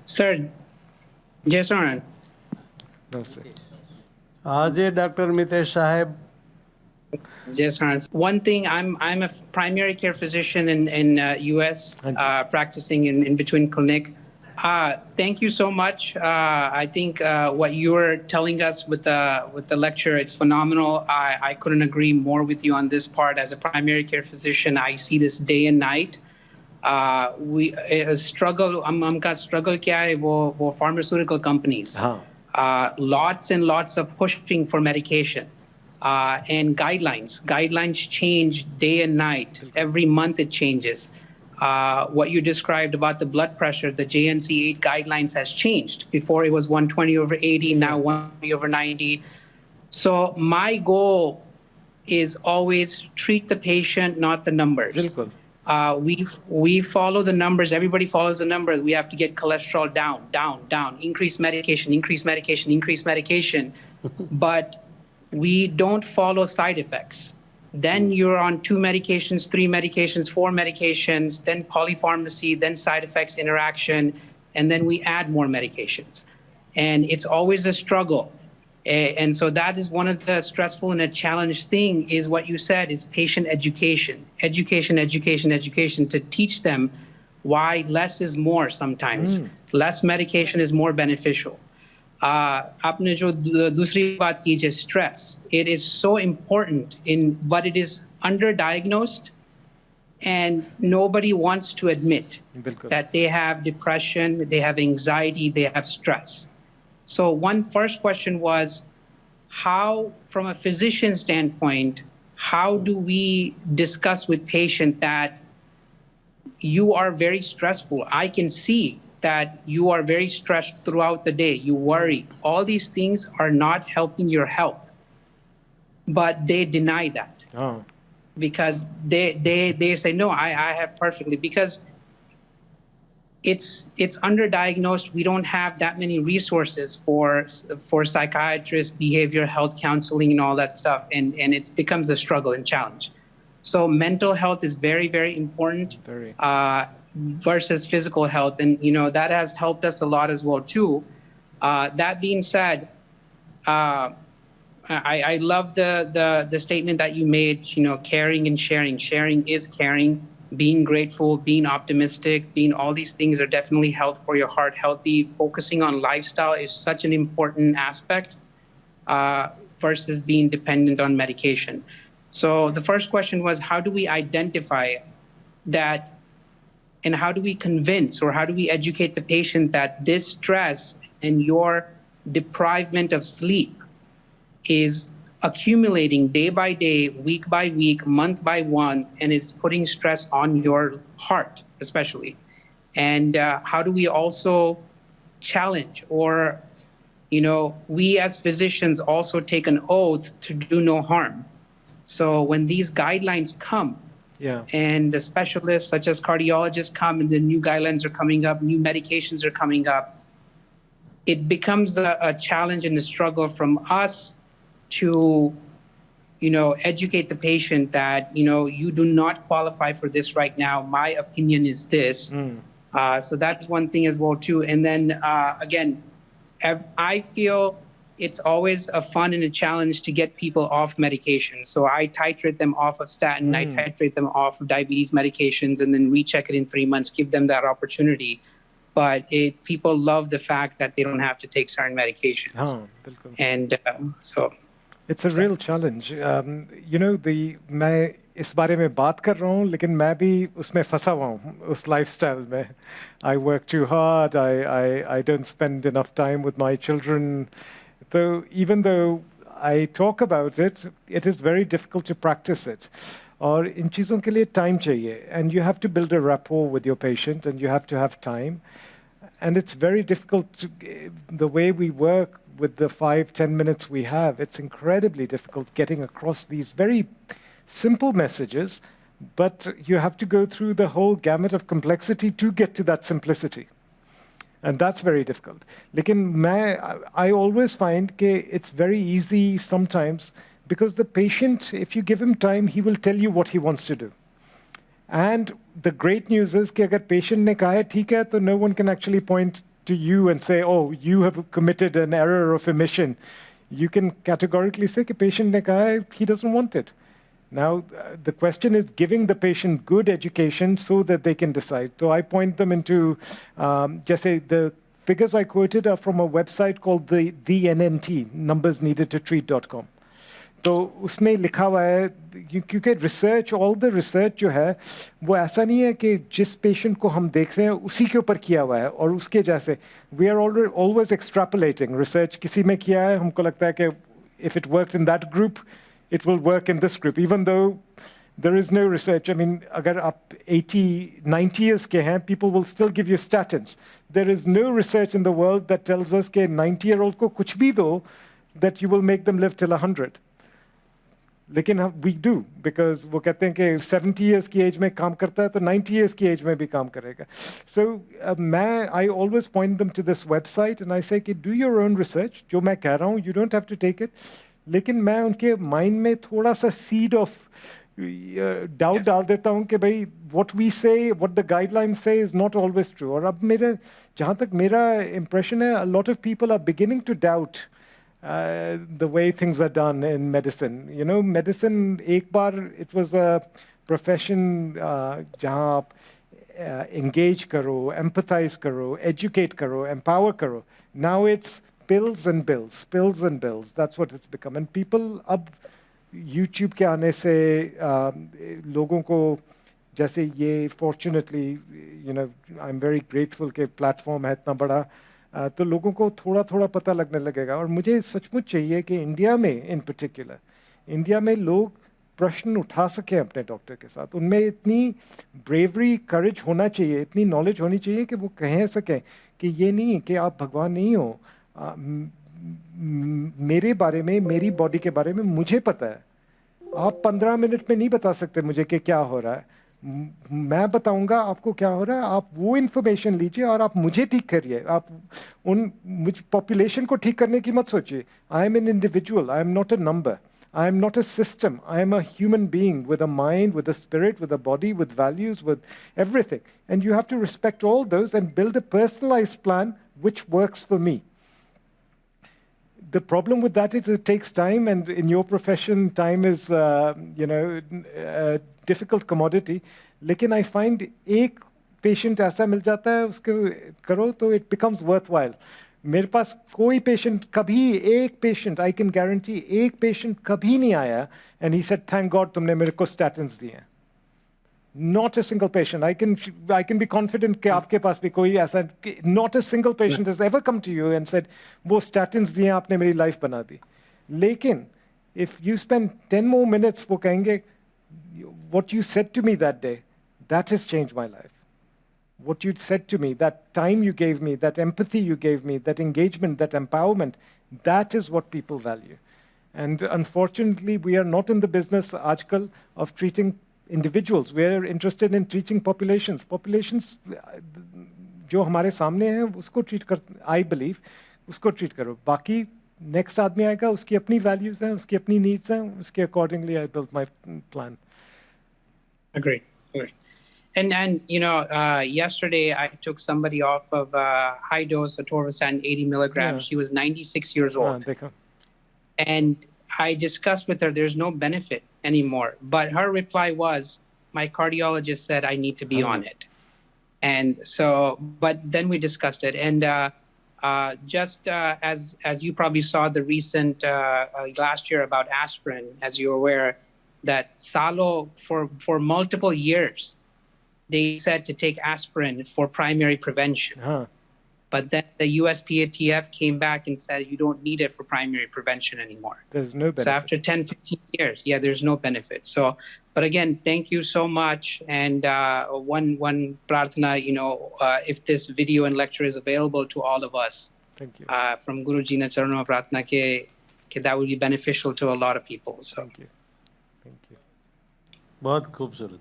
Sir, yes or no? No, sir. Ajay, Dr. Mitesh Sahib. Yes, sir. One thing, I'm a primary care physician in US, practicing in between clinic. Thank you so much. I think what you're telling us with the lecture, it's phenomenal. I couldn't agree more with you on this part. As a primary care physician, I see this day and night. We struggle. हमका struggle क्या है वो pharmaceutical companies. Lots and lots of pushing for medication. And guidelines. Guidelines change day and night. Every month it changes. What you described about the blood pressure, the JNC8 guidelines has changed. Before it was 120/80, now 120/90. So my goal is always treat the patient, not the numbers. We follow the numbers. Everybody follows the numbers. We have to get cholesterol down. Increase medication, increase medication, increase medication. But we don't follow side effects. Then you're on 2 medications, 3 medications, 4 medications, then polypharmacy, then side effects interaction, and then we add more medications. And it's always a struggle. And so that is one of the stressful and a challenge thing is what you said is patient education. Education to teach them why less is more sometimes. Less medication is more beneficial. आपने जो दूसरी बात की है stress, it is so important but it is underdiagnosed and nobody wants to admit that they have depression, they have anxiety, they have stress. So one first question was, how, from a physician standpoint, how do we discuss with patient that you are very stressful? I can see that you are very stressed throughout the day, you worry. All these things are not helping your health. But they deny that. Because they say, no, I have perfectly, because it's underdiagnosed. We don't have that many resources for psychiatrists, behavioral health counseling and all that stuff. And it becomes a struggle and challenge. So mental health is very, very important. Versus physical health. And, that has helped us a lot as well, too. That being said, I love the statement that you made, caring and sharing. Sharing is caring, being grateful, being optimistic, being all these things are definitely health for your heart, healthy. Focusing on lifestyle is such an important aspect versus being dependent on medication. So the first question was, how do we identify that? And how do we convince or how do we educate the patient that this stress and your deprivement of sleep is accumulating day by day, week by week, month by month, and it's putting stress on your heart, especially. And how do we also challenge or, we as physicians also take an oath to do no harm. So when these guidelines come, and the specialists such as cardiologists come and the new guidelines are coming up, new medications are coming up, it becomes a challenge and a struggle from us to, educate the patient that, you do not qualify for this right now. My opinion is this. So that's one thing as well, too. And then, again, I feel it's always a fun and a challenge to get people off medication. So I titrate them off of statin, I titrate them off of diabetes medications, and then recheck it in 3 months, give them that opportunity. But people love the fact that they don't have to take certain medications. And so... It's a real challenge. मैं इस बारे में बात कर रहा हूँ, लेकिन मैं भी उसमें फंसा हुआ हूँ, उस lifestyle में. I work too hard, I don't spend enough time with my children. So even though I talk about it, it is very difficult to practice it. और इन चीज़ों के लिए time चाहिए. And you have to build a rapport with your patient and you have to have time. And it's very difficult the way we work with the 5-10 minutes we have. It's incredibly difficult getting across these very simple messages, but you have to go through the whole gamut of complexity to get to that simplicity. And that's very difficult. Lekin I always find that it's very easy sometimes because the patient, if you give him time, he will tell you what he wants to do. And the great news is that if the patient ne kaha hai, theek hai, so no one can actually point to you and say, oh, you have committed an error of omission. You can categorically say कि patient ने कहा है, he doesn't want it. Now, the question is giving the patient good education so that they can decide. So I point them into, just say the figures I quoted are from a website called the NNT, numbersneededtotreat.com. तो उसमें लिखा हुआ है क्योंकि research all the research जो है वो ऐसा नहीं है कि जिस पेशेंट को हम देख रहे हैं उसी के ऊपर किया हुआ है और उसके जैसे we are always extrapolating research किसी में किया है हमको लगता है कि if it works in that group it will work in this group, even though there is no research. I mean, agar aap 80, 90 years ke hain, people will still give you statins. There is no research in the world that tells us that 90-year-old ko kuch bhi do, that you will make them live till 100. लेकिन we do, because वो कहते हैं कि 70 years की age में काम करता है तो 90 years की age में भी काम करेगा. So I always point them to this website and I say कि do your own research. जो मैं कह रहा हूँ, you don't have to take it. लेकिन मैं उनके माइंड में थोड़ा सा सीड ऑफ डाउट डाल देता हूँ कि भाई what we say, what the guidelines say is not always true. और अब मेरे जहाँ तक मेरा impression है, a lot of people are beginning to doubt the way things are done in medicine. You know, medicine एक बार it was a profession जहाँ आप engage करो, empathize करो, educate करो, empower करो. Now it's pills and bills, pills and bills. That's what it's become. And people अब YouTube के आने से लोगों को जैसे ये fortunately, you know, I'm very grateful कि platform है इतना बड़ा, तो लोगों को थोड़ा थोड़ा पता लगने लगेगा. और मुझे सचमुच चाहिए कि इंडिया में in particular, इंडिया में लोग प्रश्न उठा सकें अपने डॉक्टर के साथ. उनमें इतनी bravery, courage होना चाहिए, इतनी knowledge होनी चाहिए कि वो कह सकें कि ये नहीं कि आप भगवान नहीं हो. मेरे बारे में, मेरी बॉडी के बारे में मुझे पता है. आप 15 मिनट में नहीं बता सकते मुझे कि क्या हो रहा है. मैं बताऊंगा आपको क्या हो रहा है. आप वो इन्फॉर्मेशन लीजिए और आप मुझे ठीक करिए. आप मुझ पॉपुलेशन को ठीक करने की मत सोचिए. I am an individual, I am not a number, I am not a system. I am a human being with a mind, with a spirit, with a body, with values, with everything. And you have to respect all those and build a personalized plan which works for me. The problem with that is it takes time, and in your profession, time is, a difficult commodity. Lekin I find एक patient ऐसा मिल जाता है उसको करो तो it becomes worthwhile. मेरे पास कोई patient कभी एक patient I can guarantee एक patient कभी नहीं आया and he said thank God तुमने मेरे को statins दिए. Not a single patient. I can be confident कि आपके पास भी कोई ऐसा, not a single patient has ever come to you and said वो statins दिए आपने मेरी life बना दी. लेकिन if you spend 10 more minutes वो कहेंगे what you said to me that day, that has changed my life. What you said to me, that time you gave me, that empathy you gave me, that engagement, that empowerment, that is what people value. And unfortunately, we are not in the business आजकल of treating individuals. We are interested in treating populations. Populations जो हमारे सामने हैं उसको treat कर, I believe, उसको treat करो. बाकी next आदमी आएगा, उसकी अपनी values हैं, उसकी अपनी needs हैं, उसके accordingly I built my plan. Agreed. And yesterday I took somebody off of high dose atorvastatin 80 milligrams. Yeah. She was 96 years old. देखो. And I discussed with her, there's no benefit anymore. But her reply was, my cardiologist said I need to be on it. And so, but then we discussed it. And just as you probably saw the recent last year about aspirin, as you're aware, that Salo for multiple years, they said to take aspirin for primary prevention. But then the USPATF came back and said you don't need it for primary prevention anymore. There's no benefit. So after 10, 15 years, there's no benefit. So, but again, thank you so much. And one prarthana, if this video and lecture is available to all of us, thank you. From Guruji na charano prarthana ke that would be beneficial to a lot of people. So thank you. बहुत खूबसूरत.